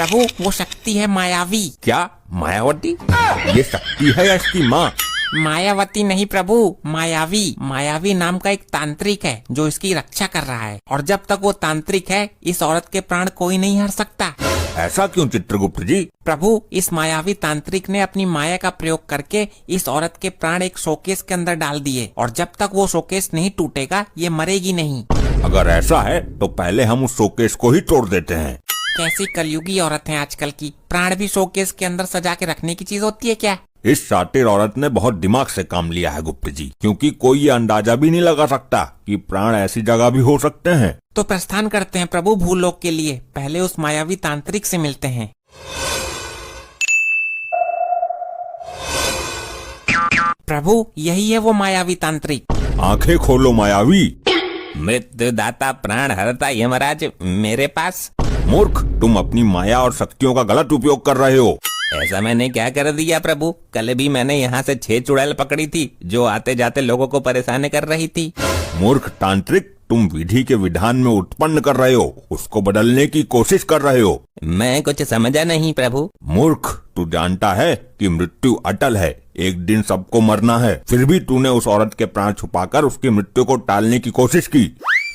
प्रभु वो शक्ति है मायावी। क्या मायावती? ये शक्ति है या इसकी माँ? मायावती नहीं प्रभु, मायावी। मायावी नाम का एक तांत्रिक है जो इसकी रक्षा कर रहा है, और जब तक वो तांत्रिक है इस औरत के प्राण कोई नहीं हर सकता। ऐसा क्यों चित्रगुप्त जी? प्रभु इस मायावी तांत्रिक ने अपनी माया का प्रयोग करके इस औरत के प्राण एक शोकेस के अंदर डाल दिए, और जब तक वो शोकेस नहीं टूटेगा ये मरेगी नहीं। अगर ऐसा है तो पहले हम उस शोकेस को ही तोड़ देते हैं। कैसी कलयुगी औरत है आजकल की, प्राण भी शोकेस के अंदर सजा के रखने की चीज होती है क्या? इस शातिर औरत ने बहुत दिमाग से काम लिया है गुप्त जी, क्योंकि कोई ये अंदाजा भी नहीं लगा सकता कि प्राण ऐसी जगह भी हो सकते हैं। तो प्रस्थान करते हैं प्रभु भूलोक के लिए, पहले उस मायावी तांत्रिक से मिलते हैं। प्रभु यही है वो मायावी तांत्रिक। आंखें खोलो मायावी। मृत्युदाता प्राण हरता यमराज मेरे पास। मूर्ख, तुम अपनी माया और शक्तियों का गलत उपयोग कर रहे हो। ऐसा मैंने क्या कर दिया प्रभु? कल भी मैंने यहाँ से 6 चुड़ैल पकड़ी थी जो आते जाते लोगों को परेशान कर रही थी। मूर्ख तांत्रिक, तुम विधि के विधान में उत्पन्न कर रहे हो, उसको बदलने की कोशिश कर रहे हो। मैं कुछ समझा नहीं प्रभु। मूर्ख, तू जानता है कि मृत्यु अटल है, एक दिन सबको मरना है, फिर भी तूने उस औरत के प्राण छुपाकर उसकी मृत्यु को टालने की कोशिश की।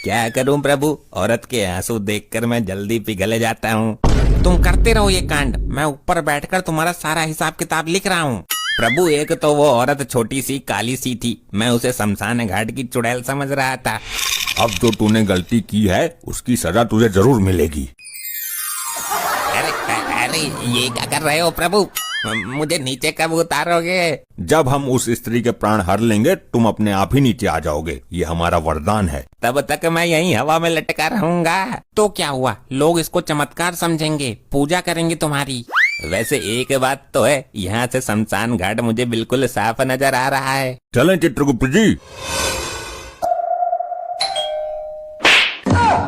क्या करूं प्रभु, औरत के आंसू देखकर मैं जल्दी पिघल जाता हूँ। तुम करते रहो ये कांड, मैं ऊपर बैठकर तुम्हारा सारा हिसाब किताब लिख रहा हूँ। प्रभु एक तो वो औरत छोटी सी काली सी थी, मैं उसे शमशान घाट की चुड़ैल समझ रहा था। अब जो तूने गलती की है उसकी सजा तुझे जरूर मिलेगी। अरे ये क्या कर रहे हो प्रभु? मुझे नीचे कब उतारोगे? जब हम उस स्त्री के प्राण हर लेंगे तुम अपने आप ही नीचे आ जाओगे, ये हमारा वरदान है। तब तक मैं यहीं हवा में लटका रहूंगा। तो क्या हुआ, लोग इसको चमत्कार समझेंगे, पूजा करेंगे तुम्हारी। वैसे एक बात तो है, यहाँ से शमशान घाट मुझे बिल्कुल साफ नजर आ रहा है। चलें चित्रगुप्त जी।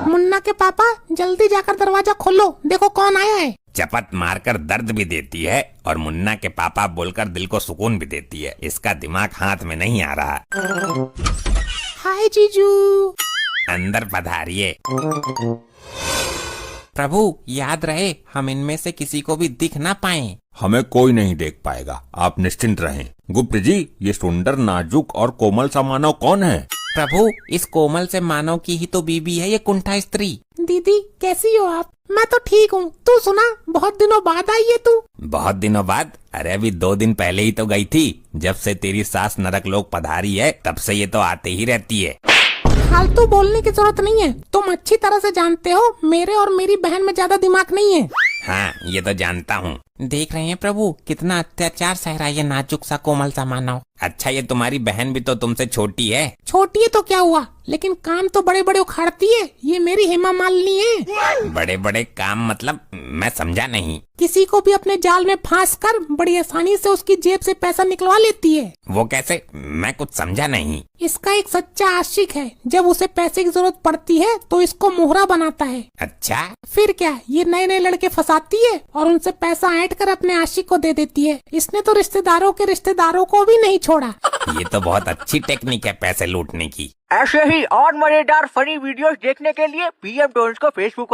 मुन्ना के पापा जल्दी जाकर दरवाजा खोलो, देखो कौन आया है। चपत मारकर दर्द भी देती है और मुन्ना के पापा बोलकर दिल को सुकून भी देती है। इसका दिमाग हाथ में नहीं आ रहा। हाय जीजू। अंदर पधारिए। प्रभु याद रहे हम इनमें से किसी को भी दिख ना पाएं। हमें कोई नहीं देख पाएगा, आप निश्चिंत रहें। गुप्त जी, ये सुंदर नाजुक और कोमल सा मानव कौन है? प्रभु इस कोमल से मानव की ही तो बीबी है ये कुंठा स्त्री। दीदी कैसी हो आप? मैं तो ठीक हूँ, तू सुना, बहुत दिनों बाद आई है तू। बहुत दिनों बाद? अरे अभी 2 दिन पहले ही तो गई थी। जब से तेरी सास नरक लोक पधारी है तब से ये तो आते ही रहती है। फालतू बोलने की जरूरत नहीं है, तुम अच्छी तरह से जानते हो मेरे और मेरी बहन में ज्यादा दिमाग नहीं है। हाँ ये तो जानता हूँ। देख रहे हैं प्रभु कितना अत्याचार सह रहा है ये नाजुक सा कोमल सा मानव। अच्छा ये तुम्हारी बहन भी तो तुमसे छोटी है। छोटी है तो क्या हुआ, लेकिन काम तो बड़े बड़े उखाड़ती है। ये मेरी हेमा मालिनी है। बड़े बड़े काम मतलब? मैं समझा नहीं। किसी को भी अपने जाल में फांस कर बड़ी आसानी से उसकी जेब से पैसा निकलवा लेती है। वो कैसे? मैं कुछ समझा नहीं। इसका एक सच्चा आशिक है, जब उसे पैसे की जरूरत पड़ती है तो इसको मोहरा बनाता है। अच्छा फिर क्या, ये नए नए लड़के फंसाती है और उनसे पैसा ऐंठ कर अपने आशिक को दे देती है। इसने तो रिश्तेदारों के रिश्तेदारों को भी नहीं छोड़ा। ये तो बहुत अच्छी टेक्निक है पैसे लूटने की। ऐसे ही और मजेदार फनी वीडियोस देखने के लिए PM टोन्स को फेसबुक